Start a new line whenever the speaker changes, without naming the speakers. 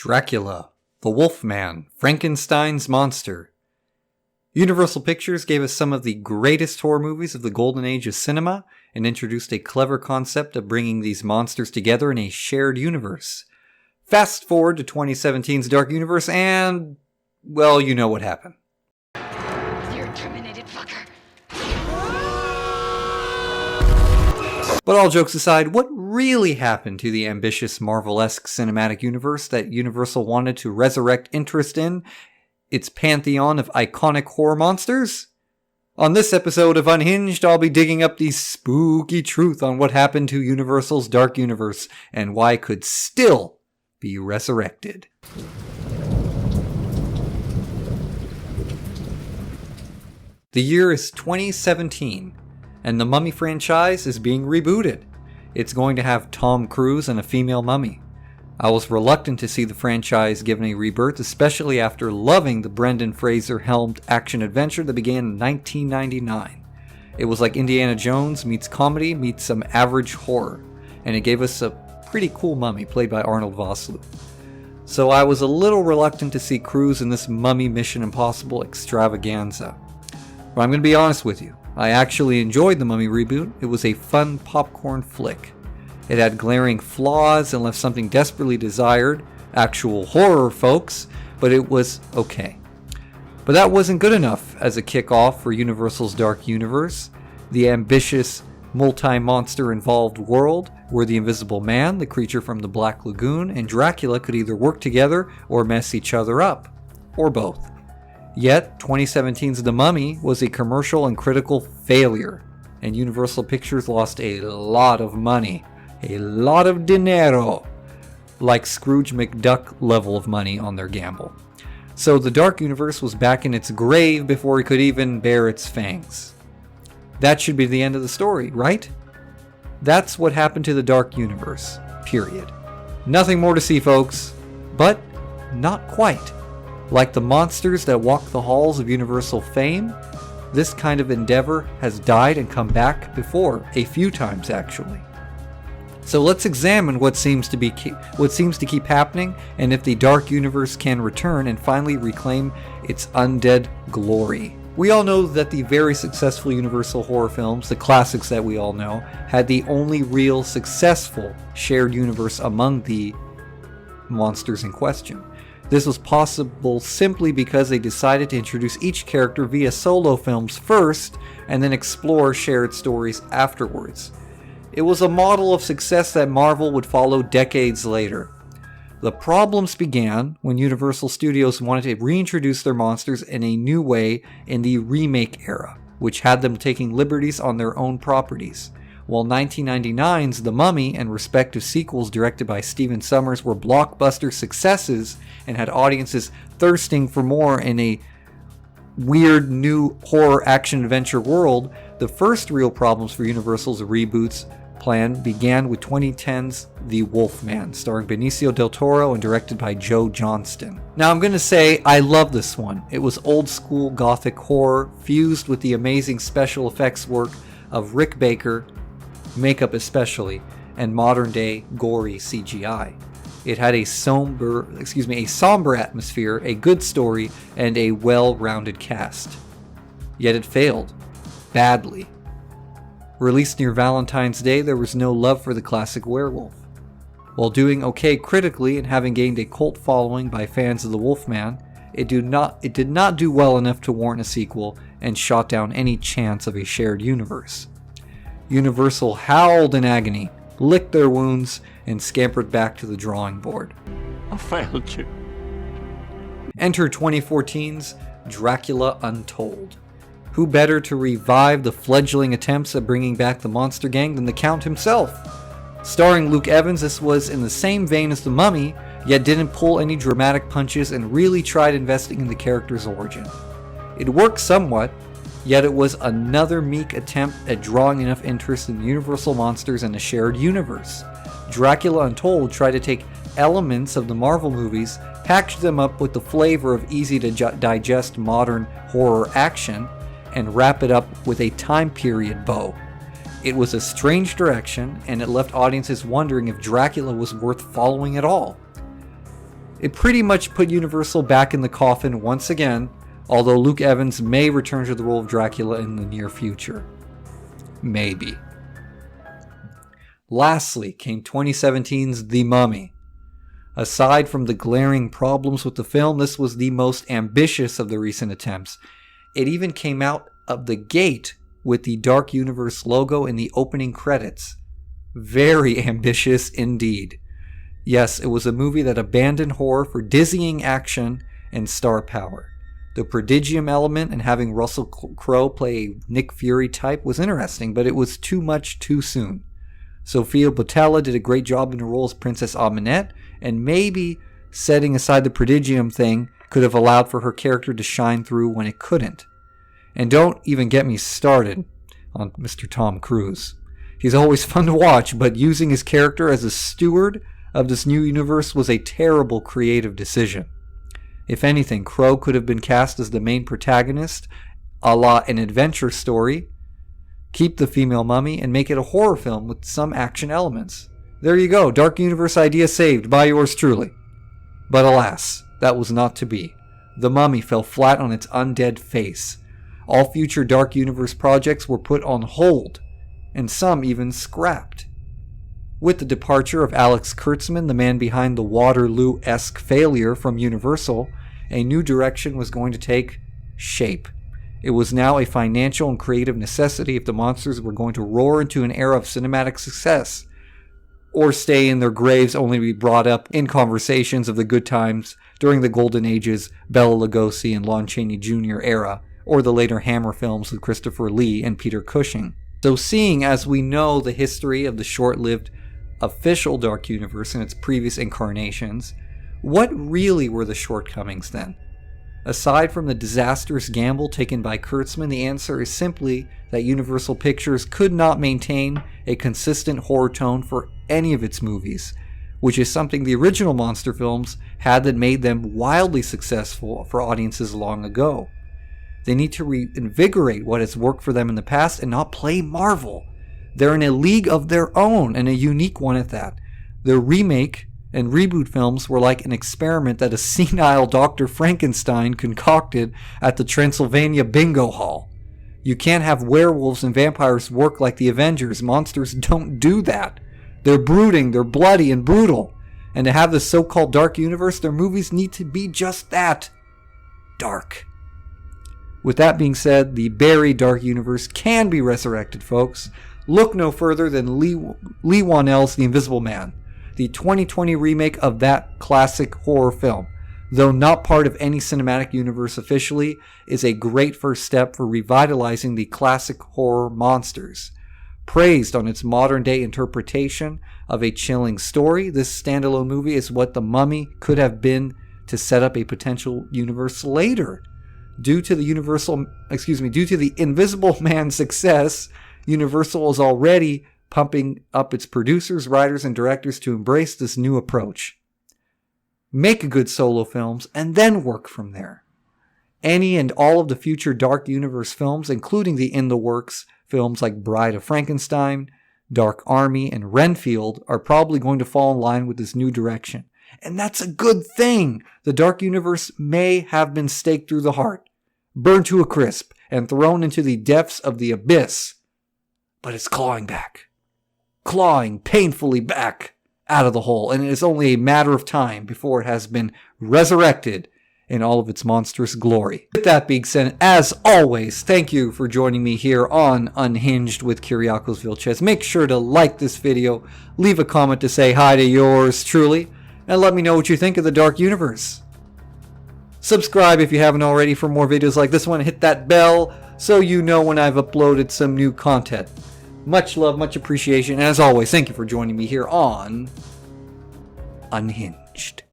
Dracula, the Wolfman, Frankenstein's monster. Universal Pictures gave us some of the greatest horror movies of the golden age of cinema and introduced a clever concept of bringing these monsters together in a shared universe. Fast forward to 2017's Dark Universe and, well, you know what happened.
You're terminated, fucker.
But all jokes aside, what really happened to the ambitious Marvel-esque cinematic universe that Universal wanted to resurrect interest in its pantheon of iconic horror monsters? On this episode of Unhinged, I'll be digging up the spooky truth on what happened to Universal's Dark Universe and why it could still be resurrected. The year is 2017. And the Mummy franchise is being rebooted. It's going to have Tom Cruise and a female mummy. I was reluctant to see the franchise given a rebirth, especially after loving the Brendan Fraser-helmed action-adventure that began in 1999. It was like Indiana Jones meets comedy meets some average horror, and it gave us a pretty cool mummy played by Arnold Vosloo. So I was a little reluctant to see Cruise in this Mummy Mission Impossible extravaganza. But I'm going to be honest with you. I actually enjoyed the Mummy reboot. It was a fun popcorn flick. It had glaring flaws and left something desperately desired, actual horror folks, but it was okay. But that wasn't good enough as a kickoff for Universal's Dark Universe, the ambitious, multi-monster involved world where the Invisible Man, the creature from the Black Lagoon, and Dracula could either work together or mess each other up, or both. Yet, 2017's The Mummy was a commercial and critical failure, and Universal Pictures lost a lot of money, a lot of dinero, like Scrooge McDuck level of money on their gamble. So the Dark Universe was back in its grave before it could even bare its fangs. That should be the end of the story, right? That's what happened to the Dark Universe, period. Nothing more to see, folks, but not quite. Like the monsters that walk the halls of Universal fame, this kind of endeavor has died and come back before, a few times actually. So let's examine what seems to keep happening and if the Dark Universe can return and finally reclaim its undead glory. We all know that the very successful Universal horror films, the classics that we all know, had the only real successful shared universe among the monsters in question. This was possible simply because they decided to introduce each character via solo films first and then explore shared stories afterwards. It was a model of success that Marvel would follow decades later. The problems began when Universal Studios wanted to reintroduce their monsters in a new way in the remake era, which had them taking liberties on their own properties. While 1999's The Mummy and respective sequels directed by Stephen Sommers were blockbuster successes and had audiences thirsting for more in a weird new horror action-adventure world, the first real problems for Universal's reboots plan began with 2010's The Wolfman, starring Benicio del Toro and directed by Joe Johnston. Now I'm going to say I love this one. It was old-school gothic horror fused with the amazing special effects work of Rick Baker, makeup especially, and modern-day gory CGI. It had a somber atmosphere, a good story, and a well-rounded cast. Yet it failed. Badly. Released near Valentine's Day, there was no love for the classic werewolf. While doing okay critically and having gained a cult following by fans of the Wolfman, it did not do well enough to warrant a sequel and shot down any chance of a shared universe. Universal howled in agony, licked their wounds, and scampered back to the drawing board.
I failed you.
Enter 2014's Dracula Untold. Who better to revive the fledgling attempts at bringing back the monster gang than the Count himself? Starring Luke Evans, this was in the same vein as The Mummy, yet didn't pull any dramatic punches and really tried investing in the character's origin. It worked somewhat, yet it was another meek attempt at drawing enough interest in Universal monsters in a shared universe. Dracula Untold tried to take elements of the Marvel movies, package them up with the flavor of easy-to-digest modern horror action, and wrap it up with a time period bow. It was a strange direction, and it left audiences wondering if Dracula was worth following at all. It pretty much put Universal back in the coffin once again, although Luke Evans may return to the role of Dracula in the near future. Maybe. Lastly came 2017's The Mummy. Aside from the glaring problems with the film, this was the most ambitious of the recent attempts. It even came out of the gate with the Dark Universe logo in the opening credits. Very ambitious indeed. Yes, it was a movie that abandoned horror for dizzying action and star power. The prodigium element and having Russell Crowe play a Nick Fury type was interesting, but it was too much too soon. Sofia Boutella did a great job in her role as Princess Amenette, and maybe setting aside the prodigium thing could have allowed for her character to shine through when it couldn't. And don't even get me started on Mr. Tom Cruise. He's always fun to watch, but using his character as a steward of this new universe was a terrible creative decision. If anything, Crowe could have been cast as the main protagonist, a la an adventure story, keep the female mummy, and make it a horror film with some action elements. There you go, Dark Universe idea saved by yours truly. But alas, that was not to be. The Mummy fell flat on its undead face. All future Dark Universe projects were put on hold, and some even scrapped. With the departure of Alex Kurtzman, the man behind the Waterloo-esque failure from Universal, a new direction was going to take shape. It was now a financial and creative necessity if the monsters were going to roar into an era of cinematic success, or stay in their graves only to be brought up in conversations of the good times during the Golden Ages, Bela Lugosi and Lon Chaney Jr. era, or the later Hammer films with Christopher Lee and Peter Cushing. So seeing as we know the history of the short-lived official Dark Universe in its previous incarnations, what really were the shortcomings then? Aside from the disastrous gamble taken by Kurtzman, the answer is simply that Universal Pictures could not maintain a consistent horror tone for any of its movies, which is something the original monster films had that made them wildly successful for audiences long ago. They need to reinvigorate what has worked for them in the past and not play Marvel. They're in a league of their own, and a unique one at that. Their remake and reboot films were like an experiment that a senile Dr. Frankenstein concocted at the Transylvania Bingo Hall. You can't have werewolves and vampires work like the Avengers. Monsters don't do that. They're brooding, they're bloody and brutal. And to have the so-called Dark Universe, their movies need to be just that. Dark. With that being said, the buried Dark Universe can be resurrected, folks. Look no further than Lee Whannell's The Invisible Man, the 2020 remake of that classic horror film. Though not part of any cinematic universe officially, is a great first step for revitalizing the classic horror monsters. Praised on its modern-day interpretation of a chilling story, this standalone movie is what The Mummy could have been to set up a potential universe later. Due to the Invisible Man's success, Universal is already pumping up its producers, writers, and directors to embrace this new approach. Make good solo films and then work from there. Any and all of the future Dark Universe films, including the in-the-works films like Bride of Frankenstein, Dark Army, and Renfield, are probably going to fall in line with this new direction. And that's a good thing! The Dark Universe may have been staked through the heart, burned to a crisp, and thrown into the depths of the abyss. But it's clawing back. Clawing painfully back out of the hole, and it is only a matter of time before it has been resurrected in all of its monstrous glory. With that being said, as always, thank you for joining me here on Unhinged with Kiriakos Vilchez. Make sure to like this video, leave a comment to say hi to yours truly, and let me know what you think of the Dark Universe. Subscribe if you haven't already for more videos like this one. Hit that bell so you know when I've uploaded some new content. Much love, much appreciation, and as always, thank you for joining me here on Unhinged.